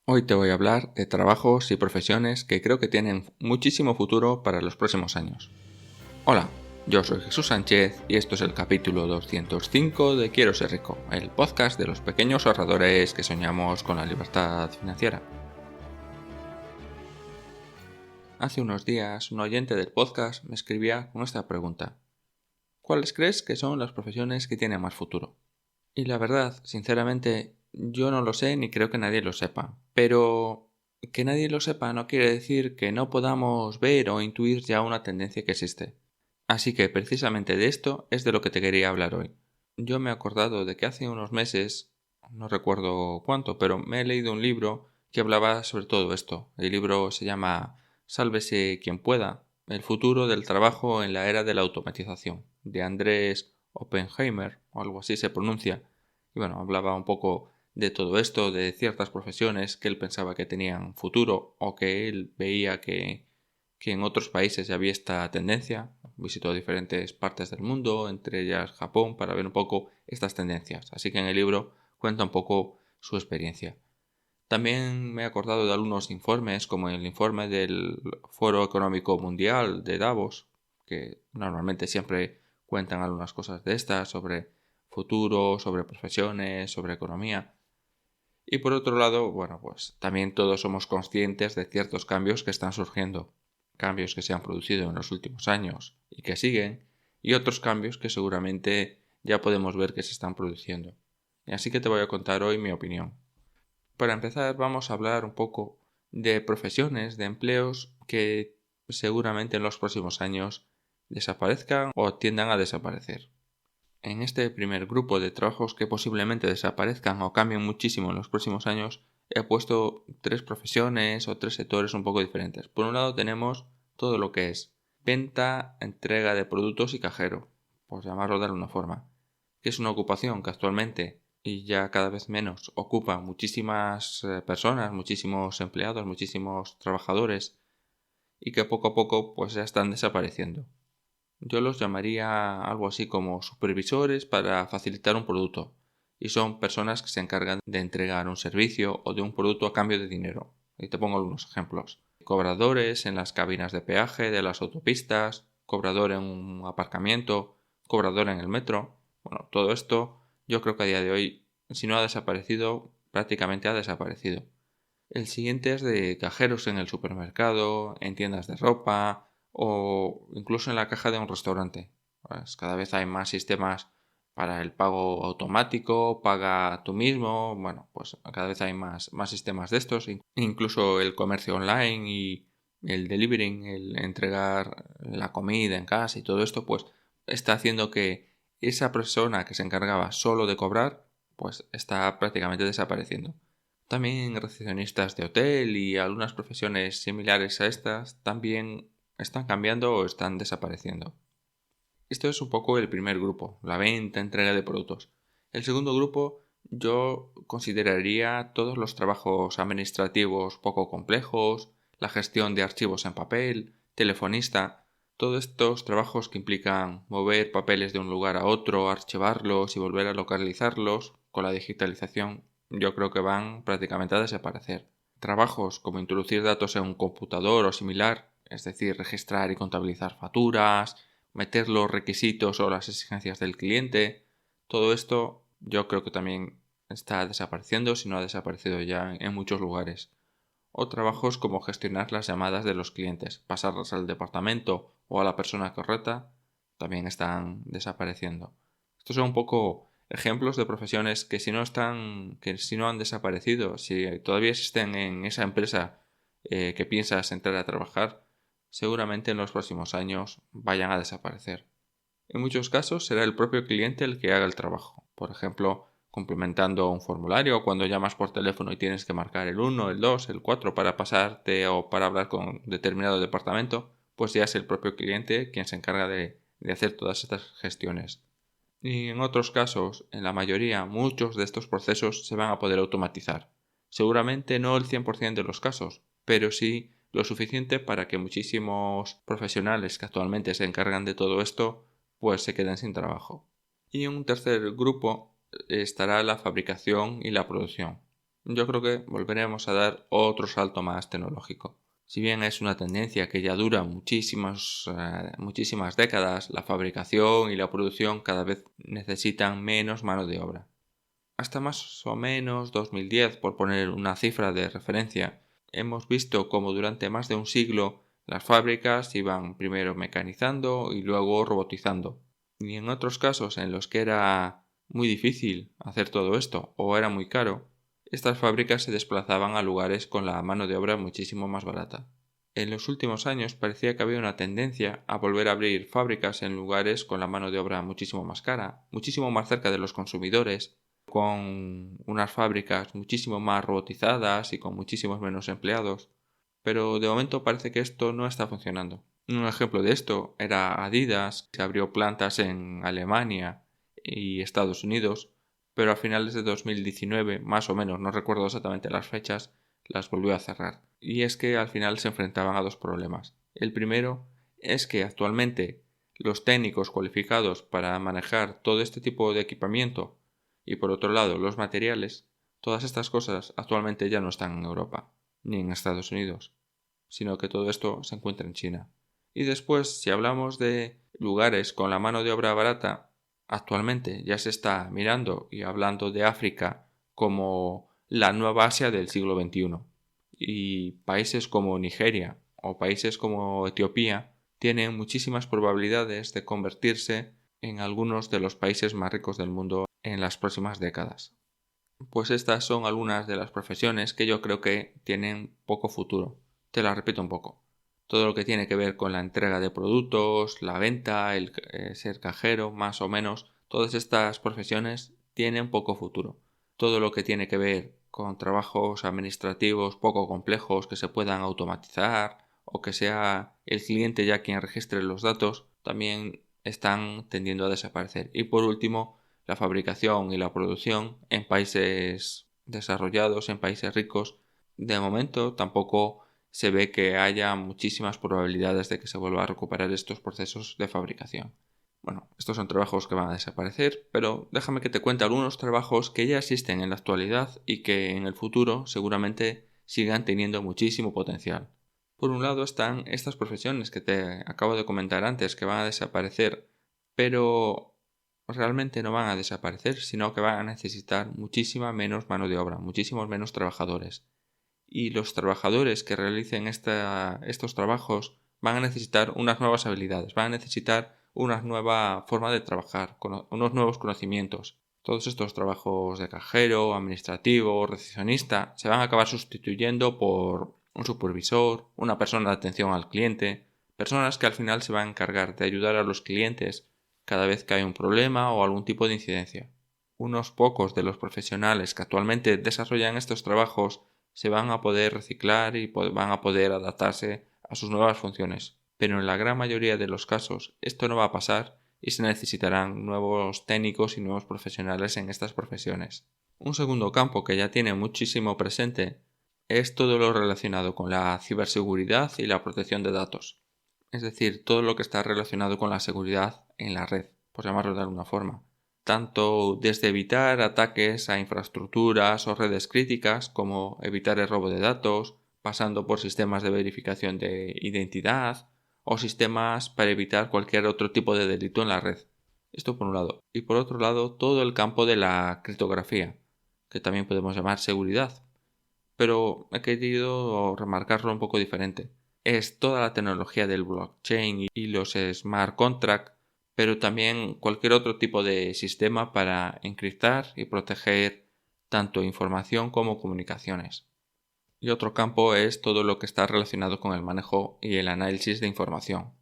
Hoy te voy a hablar de trabajos y profesiones que creo que tienen muchísimo futuro para los próximos años. Hola, yo soy Jesús Sánchez y esto es el capítulo 205 de Quiero ser rico, el podcast de los pequeños ahorradores que soñamos con la libertad financiera. Hace unos días, un oyente del podcast me escribía con esta pregunta: ¿cuáles crees que son las profesiones que tienen más futuro? Y la verdad, sinceramente, yo no lo sé ni creo que nadie lo sepa, pero que nadie lo sepa no quiere decir que no podamos ver o intuir ya una tendencia que existe. Así que precisamente de esto es de lo que te quería hablar hoy. Yo me he acordado de que hace unos meses, no recuerdo cuánto, pero me he leído un libro que hablaba sobre todo esto. El libro se llama Sálvese quien pueda, el futuro del trabajo en la era de la automatización, de Andrés Oppenheimer, o algo así se pronuncia. Y bueno, hablaba un poco de todo esto, de ciertas profesiones que él pensaba que tenían futuro o que él veía que en otros países ya había esta tendencia. Visitó diferentes partes del mundo, entre ellas Japón, para ver un poco estas tendencias. Así que en el libro cuenta un poco su experiencia. También me he acordado de algunos informes, como el informe del Foro Económico Mundial de Davos, que normalmente siempre cuentan algunas cosas de estas sobre futuro, sobre profesiones, sobre economía. Y por otro lado, bueno, pues también todos somos conscientes de ciertos cambios que están surgiendo, cambios que se han producido en los últimos años y que siguen, y otros cambios que seguramente ya podemos ver que se están produciendo. Y así que te voy a contar hoy mi opinión. Para empezar, vamos a hablar un poco de profesiones, de empleos que seguramente en los próximos años desaparezcan o tiendan a desaparecer. En este primer grupo de trabajos que posiblemente desaparezcan o cambien muchísimo en los próximos años, he puesto tres profesiones o tres sectores un poco diferentes. Por un lado tenemos todo lo que es venta, entrega de productos y cajero, por llamarlo de alguna forma, que es una ocupación que actualmente y ya cada vez menos ocupa muchísimas personas, muchísimos empleados, muchísimos trabajadores y que poco a poco pues ya están desapareciendo. Yo los llamaría algo así como supervisores para facilitar un producto, y son personas que se encargan de entregar un servicio o de un producto a cambio de dinero. Y te pongo algunos ejemplos. Cobradores en las cabinas de peaje de las autopistas, cobrador en un aparcamiento, cobrador en el metro. Bueno, todo esto yo creo que a día de hoy, si no ha desaparecido, prácticamente ha desaparecido. El siguiente es de cajeros en el supermercado, en tiendas de ropa o incluso en la caja de un restaurante. Pues cada vez hay más sistemas para el pago automático, paga tú mismo, bueno, pues cada vez hay más sistemas de estos, incluso el comercio online y el delivering, el entregar la comida en casa y todo esto, pues está haciendo que esa persona que se encargaba solo de cobrar, pues está prácticamente desapareciendo. También recepcionistas de hotel y algunas profesiones similares a estas también están cambiando o están desapareciendo. Esto es un poco el primer grupo, la venta, entrega de productos. El segundo grupo yo consideraría todos los trabajos administrativos poco complejos, la gestión de archivos en papel, telefonista, todos estos trabajos que implican mover papeles de un lugar a otro, archivarlos y volver a localizarlos con la digitalización, yo creo que van prácticamente a desaparecer. Trabajos como introducir datos en un computador o similar, es decir, registrar y contabilizar facturas, meter los requisitos o las exigencias del cliente, todo esto yo creo que también está desapareciendo, si no ha desaparecido ya en muchos lugares. O trabajos como gestionar las llamadas de los clientes, pasarlas al departamento o a la persona correcta, también están desapareciendo. Estos son un poco ejemplos de profesiones que si no han desaparecido, si todavía existen en esa empresa que piensas entrar a trabajar, seguramente en los próximos años vayan a desaparecer. En muchos casos será el propio cliente el que haga el trabajo. Por ejemplo, complementando un formulario cuando llamas por teléfono y tienes que marcar el 1, el 2, el 4 para pasarte o para hablar con determinado departamento, pues ya es el propio cliente quien se encarga de hacer todas estas gestiones. Y en otros casos, en la mayoría, muchos de estos procesos se van a poder automatizar. Seguramente no el 100% de los casos, pero sí lo suficiente para que muchísimos profesionales que actualmente se encargan de todo esto pues se queden sin trabajo. Y en un tercer grupo estará la fabricación y la producción. yo creo que volveremos a dar otro salto más tecnológico. Si bien es una tendencia que ya dura muchísimas décadas, la fabricación y la producción cada vez necesitan menos mano de obra. Hasta más o menos 2010, por poner una cifra de referencia, hemos visto cómo durante más de un siglo las fábricas iban primero mecanizando y luego robotizando. Y en otros casos en los que era muy difícil hacer todo esto o era muy caro, estas fábricas se desplazaban a lugares con la mano de obra muchísimo más barata. En los últimos años parecía que había una tendencia a volver a abrir fábricas en lugares con la mano de obra muchísimo más cara, muchísimo más cerca de los consumidores, con unas fábricas muchísimo más robotizadas y con muchísimos menos empleados. Pero de momento parece que esto no está funcionando. Un ejemplo de esto era Adidas, que abrió plantas en Alemania y Estados Unidos, pero a finales de 2019, más o menos, no recuerdo exactamente las fechas, las volvió a cerrar. Y es que al final se enfrentaban a dos problemas. El primero es que actualmente los técnicos cualificados para manejar todo este tipo de equipamiento y por otro lado los materiales, todas estas cosas actualmente ya no están en Europa ni en Estados Unidos, sino que todo esto se encuentra en China. Y después, si hablamos de lugares con la mano de obra barata, actualmente ya se está mirando y hablando de África como la nueva Asia del siglo XXI. Y países como Nigeria o países como Etiopía tienen muchísimas probabilidades de convertirse en algunos de los países más ricos del mundo en las próximas décadas. Pues estas son algunas de las profesiones que yo creo que tienen poco futuro. Te las repito un poco. Todo lo que tiene que ver con la entrega de productos, la venta, el ser cajero, más o menos, todas estas profesiones tienen poco futuro. Todo lo que tiene que ver con trabajos administrativos poco complejos que se puedan automatizar o que sea el cliente ya quien registre los datos, también están tendiendo a desaparecer. Y por último, la fabricación y la producción en países desarrollados, en países ricos, de momento tampoco se ve que haya muchísimas probabilidades de que se vuelva a recuperar estos procesos de fabricación. Bueno, estos son trabajos que van a desaparecer, pero déjame que te cuente algunos trabajos que ya existen en la actualidad y que en el futuro seguramente sigan teniendo muchísimo potencial. Por un lado están estas profesiones que te acabo de comentar antes que van a desaparecer, pero realmente no van a desaparecer, sino que van a necesitar muchísima menos mano de obra, muchísimos menos trabajadores. Y los trabajadores que realicen estos trabajos van a necesitar unas nuevas habilidades, van a necesitar una nueva forma de trabajar, unos nuevos conocimientos. Todos estos trabajos de cajero, administrativo, recepcionista, se van a acabar sustituyendo por un supervisor, una persona de atención al cliente, personas que al final se van a encargar de ayudar a los clientes cada vez que hay un problema o algún tipo de incidencia. Unos pocos de los profesionales que actualmente desarrollan estos trabajos se van a poder reciclar y van a poder adaptarse a sus nuevas funciones. Pero en la gran mayoría de los casos esto no va a pasar y se necesitarán nuevos técnicos y nuevos profesionales en estas profesiones. Un segundo campo que ya tiene muchísimo presente es todo lo relacionado con la ciberseguridad y la protección de datos. Es decir, todo lo que está relacionado con la seguridad en la red, por llamarlo de alguna forma. Tanto desde evitar ataques a infraestructuras o redes críticas, como evitar el robo de datos, pasando por sistemas de verificación de identidad o sistemas para evitar cualquier otro tipo de delito en la red. Esto por un lado. Y por otro lado, todo el campo de la criptografía, que también podemos llamar seguridad. Pero he querido remarcarlo un poco diferente. Es toda la tecnología del blockchain y los smart contracts, pero también cualquier otro tipo de sistema para encriptar y proteger tanto información como comunicaciones. Y otro campo es todo lo que está relacionado con el manejo y el análisis de información.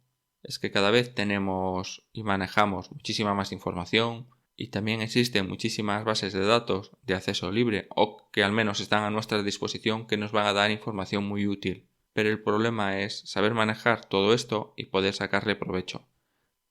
Es que cada vez tenemos y manejamos muchísima más información y también existen muchísimas bases de datos de acceso libre o que al menos están a nuestra disposición que nos van a dar información muy útil. Pero el problema es saber manejar todo esto y poder sacarle provecho.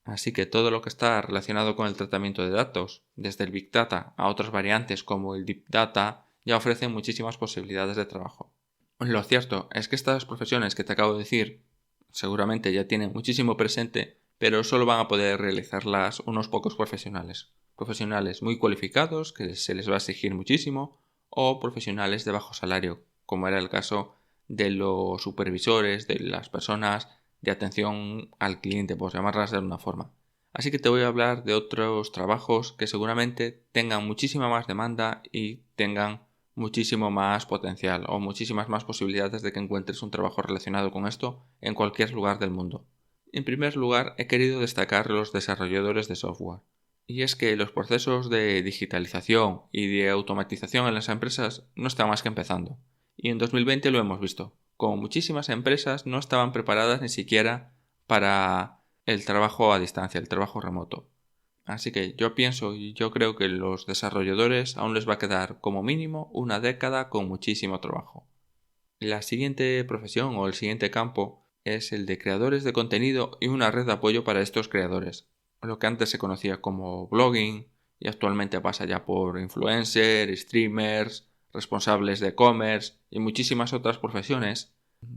Así que todo lo que está relacionado con el tratamiento de datos, desde el Big Data a otras variantes como el Deep Data, ya ofrecen muchísimas posibilidades de trabajo. Lo cierto es que estas profesiones que te acabo de decir seguramente ya tienen muchísimo presente, pero solo van a poder realizarlas unos pocos profesionales. Profesionales muy cualificados, que se les va a exigir muchísimo, o profesionales de bajo salario, como era el caso de los supervisores, de las personas de atención al cliente, por llamarlas de alguna forma. Así que te voy a hablar de otros trabajos que seguramente tengan muchísima más demanda y tengan muchísimo más potencial o muchísimas más posibilidades de que encuentres un trabajo relacionado con esto en cualquier lugar del mundo. En primer lugar, he querido destacar los desarrolladores de software. Y es que los procesos de digitalización y de automatización en las empresas no están más que empezando. Y en 2020 lo hemos visto. Como muchísimas empresas no estaban preparadas ni siquiera para el trabajo a distancia, el trabajo remoto. Así que yo pienso y yo creo que los desarrolladores aún les va a quedar como mínimo una década con muchísimo trabajo. La siguiente profesión o el siguiente campo es el de creadores de contenido y una red de apoyo para estos creadores. Lo que antes se conocía como blogging y actualmente pasa ya por influencers, streamers, responsables de e-commerce y muchísimas otras profesiones.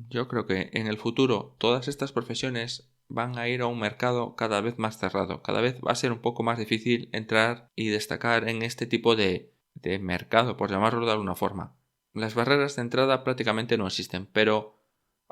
Yo creo que en el futuro todas estas profesiones van a ir a un mercado cada vez más cerrado. Cada vez va a ser un poco más difícil entrar y destacar en este tipo de mercado, por llamarlo de alguna forma. Las barreras de entrada prácticamente no existen, pero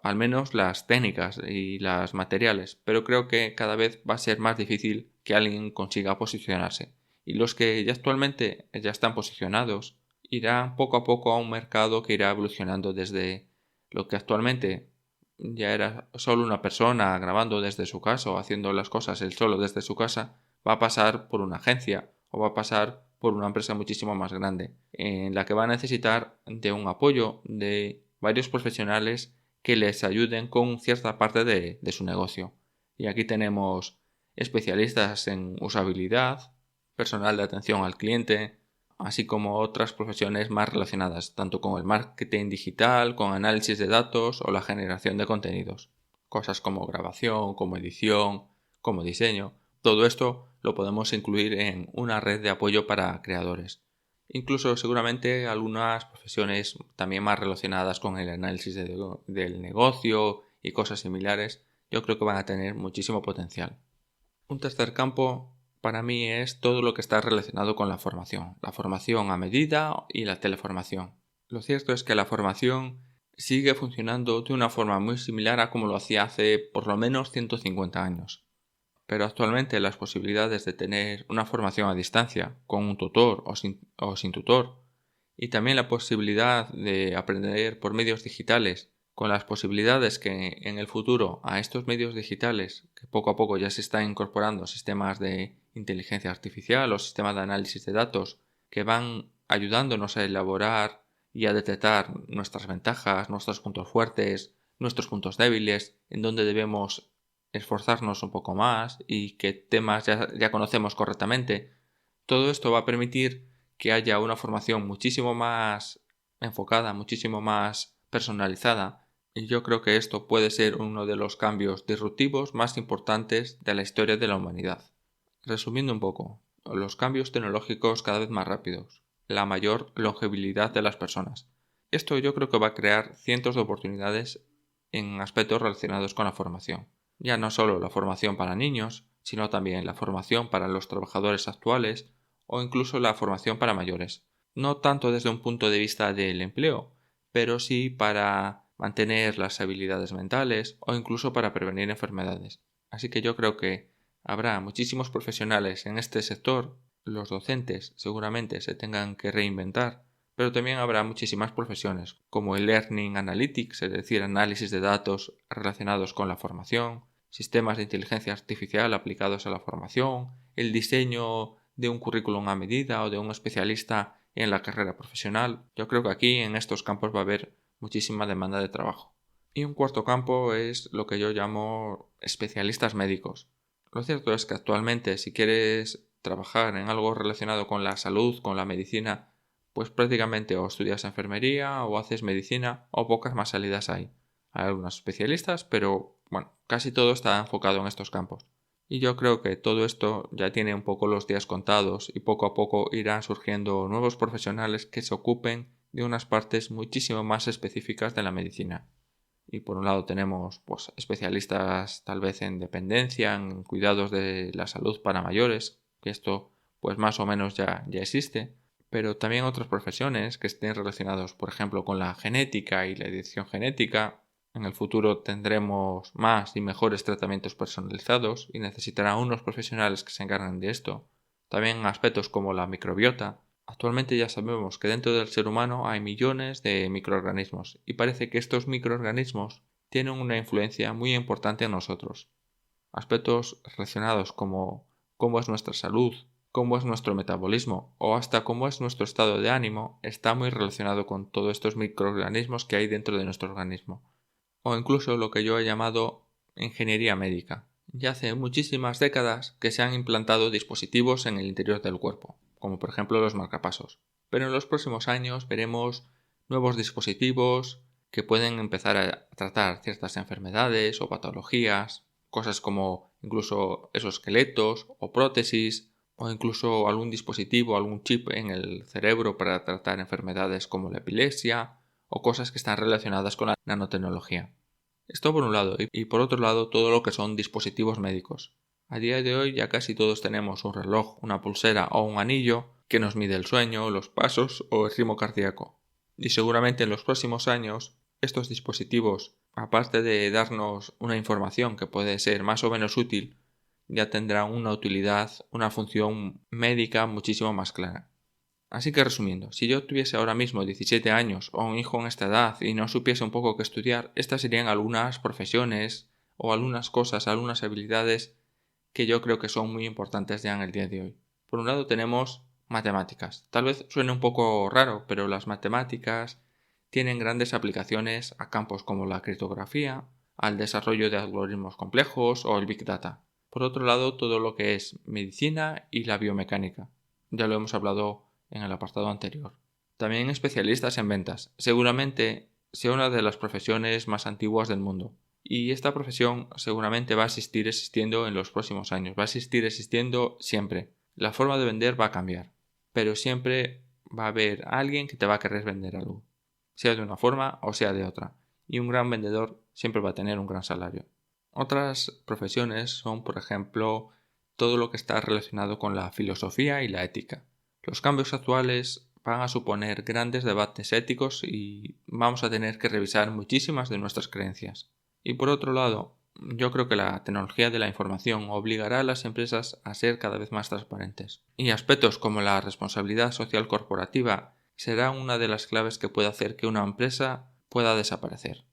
al menos las técnicas y las materiales, pero creo que cada vez va a ser más difícil que alguien consiga posicionarse. Y los que ya actualmente ya están posicionados irán poco a poco a un mercado que irá evolucionando desde lo que actualmente ya era solo una persona grabando desde su casa o haciendo las cosas él solo desde su casa, va a pasar por una agencia o va a pasar por una empresa muchísimo más grande, en la que va a necesitar de un apoyo de varios profesionales que les ayuden con cierta parte de su negocio. Y aquí tenemos especialistas en usabilidad, personal de atención al cliente, así como otras profesiones más relacionadas, tanto con el marketing digital, con análisis de datos o la generación de contenidos. Cosas como grabación, como edición, como diseño. Todo esto lo podemos incluir en una red de apoyo para creadores. Incluso seguramente algunas profesiones también más relacionadas con el análisis del negocio y cosas similares, yo creo que van a tener muchísimo potencial. Un tercer campo para mí es todo lo que está relacionado con la formación a medida y la teleformación. Lo cierto es que la formación sigue funcionando de una forma muy similar a como lo hacía hace por lo menos 150 años. Pero actualmente las posibilidades de tener una formación a distancia con un tutor o sin tutor y también la posibilidad de aprender por medios digitales con las posibilidades que en el futuro a estos medios digitales, que poco a poco ya se están incorporando sistemas de inteligencia artificial o sistemas de análisis de datos que van ayudándonos a elaborar y a detectar nuestras ventajas, nuestros puntos fuertes, nuestros puntos débiles, en donde debemos esforzarnos un poco más y qué temas ya conocemos correctamente. Todo esto va a permitir que haya una formación muchísimo más enfocada, muchísimo más personalizada, y yo creo que esto puede ser uno de los cambios disruptivos más importantes de la historia de la humanidad. Resumiendo un poco, los cambios tecnológicos cada vez más rápidos, la mayor longevidad de las personas. Esto yo creo que va a crear cientos de oportunidades en aspectos relacionados con la formación. Ya no solo la formación para niños, sino también la formación para los trabajadores actuales o incluso la formación para mayores. No tanto desde un punto de vista del empleo, pero sí para mantener las habilidades mentales o incluso para prevenir enfermedades. Así que yo creo que habrá muchísimos profesionales en este sector, los docentes seguramente se tengan que reinventar, pero también habrá muchísimas profesiones como el Learning Analytics, es decir, análisis de datos relacionados con la formación, sistemas de inteligencia artificial aplicados a la formación, el diseño de un currículum a medida o de un especialista en la carrera profesional. Yo creo que aquí en estos campos va a haber muchísima demanda de trabajo. Y un cuarto campo es lo que yo llamo especialistas médicos. Lo cierto es que actualmente si quieres trabajar en algo relacionado con la salud, con la medicina, pues prácticamente o estudias enfermería o haces medicina o pocas más salidas hay. Hay algunos especialistas, pero bueno, casi todo está enfocado en estos campos. Y yo creo que todo esto ya tiene un poco los días contados y poco a poco irán surgiendo nuevos profesionales que se ocupen de unas partes muchísimo más específicas de la medicina. Y por un lado tenemos pues, especialistas tal vez en dependencia, en cuidados de la salud para mayores, que esto pues más o menos ya existe. pero también otras profesiones que estén relacionadas, por ejemplo, con la genética y la edición genética. En el futuro tendremos más y mejores tratamientos personalizados y necesitará unos profesionales que se encarguen de esto. También aspectos como la microbiota. Actualmente ya sabemos que dentro del ser humano hay millones de microorganismos y parece que estos microorganismos tienen una influencia muy importante en nosotros. Aspectos relacionados como cómo es nuestra salud, cómo es nuestro metabolismo o hasta cómo es nuestro estado de ánimo está muy relacionado con todos estos microorganismos que hay dentro de nuestro organismo. O incluso lo que yo he llamado ingeniería médica. Ya hace muchísimas décadas que se han implantado dispositivos en el interior del cuerpo, como por ejemplo los marcapasos. Pero en los próximos años veremos nuevos dispositivos que pueden empezar a tratar ciertas enfermedades o patologías, cosas como incluso exoesqueletos o prótesis, o incluso algún dispositivo, algún chip en el cerebro para tratar enfermedades como la epilepsia o cosas que están relacionadas con la nanotecnología. Esto por un lado, y por otro lado todo lo que son dispositivos médicos. A día de hoy ya casi todos tenemos un reloj, una pulsera o un anillo que nos mide el sueño, los pasos o el ritmo cardíaco. Y seguramente en los próximos años estos dispositivos, aparte de darnos una información que puede ser más o menos útil, ya tendrán una utilidad, una función médica muchísimo más clara. Así que resumiendo, si yo tuviese ahora mismo 17 años o un hijo en esta edad y no supiese un poco qué estudiar, estas serían algunas profesiones o algunas cosas, algunas habilidades que yo creo que son muy importantes ya en el día de hoy. Por un lado tenemos matemáticas. Tal vez suene un poco raro, pero las matemáticas tienen grandes aplicaciones a campos como la criptografía, al desarrollo de algoritmos complejos o el Big Data. Por otro lado, todo lo que es medicina y la biomecánica. Ya lo hemos hablado en el apartado anterior. También especialistas en ventas. Seguramente sea una de las profesiones más antiguas del mundo. Y esta profesión seguramente va a seguir existiendo en los próximos años. Va a seguir existiendo siempre. La forma de vender va a cambiar. Pero siempre va a haber alguien que te va a querer vender algo. Sea de una forma o sea de otra. Y un gran vendedor siempre va a tener un gran salario. Otras profesiones son, por ejemplo, todo lo que está relacionado con la filosofía y la ética. Los cambios actuales van a suponer grandes debates éticos y vamos a tener que revisar muchísimas de nuestras creencias. Y por otro lado, yo creo que la tecnología de la información obligará a las empresas a ser cada vez más transparentes. Y aspectos como la responsabilidad social corporativa será una de las claves que puede hacer que una empresa pueda desaparecer,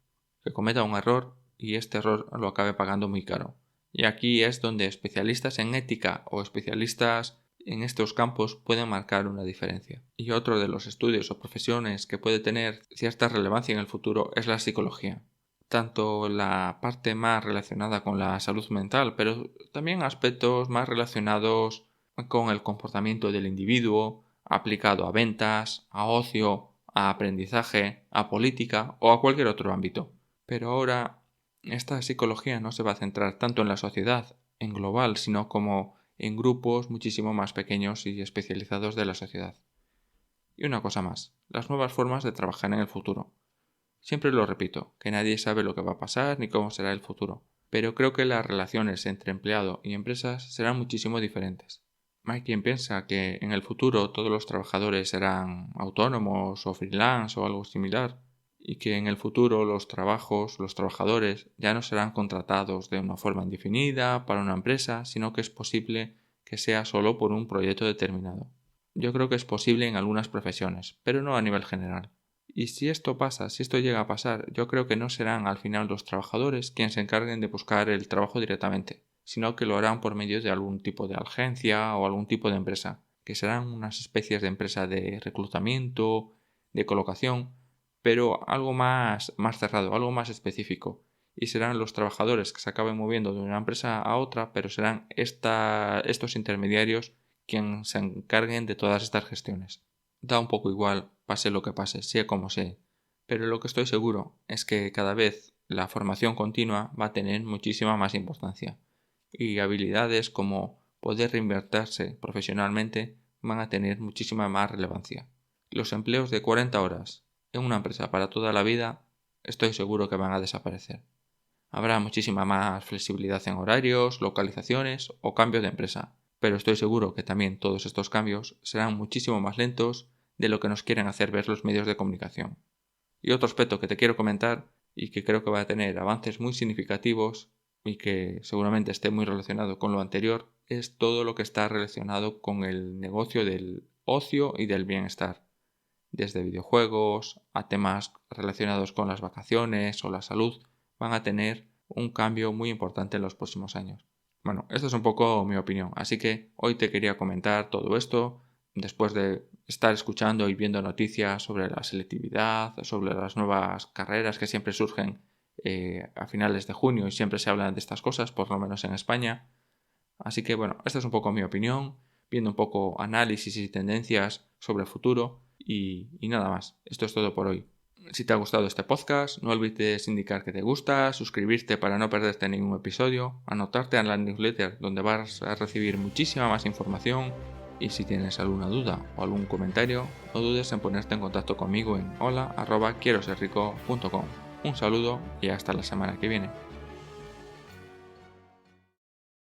que cometa un error y este error lo acabe pagando muy caro. Y aquí es donde especialistas en ética o especialistas en estos campos pueden marcar una diferencia. Y otro de los estudios o profesiones que puede tener cierta relevancia en el futuro es la psicología. Tanto la parte más relacionada con la salud mental, pero también aspectos más relacionados con el comportamiento del individuo, aplicado a ventas, a ocio, a aprendizaje, a política o a cualquier otro ámbito. Pero ahora esta psicología no se va a centrar tanto en la sociedad, en global, sino como en grupos muchísimo más pequeños y especializados de la sociedad. Y una cosa más, las nuevas formas de trabajar en el futuro. Siempre lo repito, que nadie sabe lo que va a pasar ni cómo será el futuro, pero creo que las relaciones entre empleado y empresas serán muchísimo diferentes. Hay quien piensa que en el futuro todos los trabajadores serán autónomos o freelance o algo similar, y que en el futuro los trabajadores ya no serán contratados de una forma indefinida para una empresa, sino que es posible que sea solo por un proyecto determinado. Yo creo que es posible en algunas profesiones, pero no a nivel general. Y si esto pasa, si esto llega a pasar, yo creo que no serán al final los trabajadores quienes se encarguen de buscar el trabajo directamente, sino que lo harán por medio de algún tipo de agencia o algún tipo de empresa, que serán unas especies de empresa de reclutamiento, de colocación, pero algo más cerrado, algo más específico. Y serán los trabajadores que se acaben moviendo de una empresa a otra, pero serán estos intermediarios quienes se encarguen de todas estas gestiones. Da un poco igual, pase lo que pase, sea como sea. Pero lo que estoy seguro es que cada vez la formación continua va a tener muchísima más importancia. Y habilidades como poder reinvertirse profesionalmente van a tener muchísima más relevancia. Los empleos de 40 horas en una empresa para toda la vida, estoy seguro que van a desaparecer. Habrá muchísima más flexibilidad en horarios, localizaciones o cambios de empresa, pero estoy seguro que también todos estos cambios serán muchísimo más lentos de lo que nos quieren hacer ver los medios de comunicación. Y otro aspecto que te quiero comentar y que creo que va a tener avances muy significativos y que seguramente esté muy relacionado con lo anterior es todo lo que está relacionado con el negocio del ocio y del bienestar. Desde videojuegos a temas relacionados con las vacaciones o la salud van a tener un cambio muy importante en los próximos años. Bueno, esto es un poco mi opinión, así que hoy te quería comentar todo esto después de estar escuchando y viendo noticias sobre la selectividad, sobre las nuevas carreras que siempre surgen a finales de junio y siempre se hablan de estas cosas, por lo menos en España. Así que bueno, esta es un poco mi opinión, viendo un poco análisis y tendencias sobre el futuro y nada más. Esto es todo por hoy. Si te ha gustado este podcast, no olvides indicar que te gusta, suscribirte para no perderte ningún episodio, anotarte en la newsletter donde vas a recibir muchísima más información y si tienes alguna duda o algún comentario, no dudes en ponerte en contacto conmigo en hola@quieroserrico.com. Un saludo y hasta la semana que viene.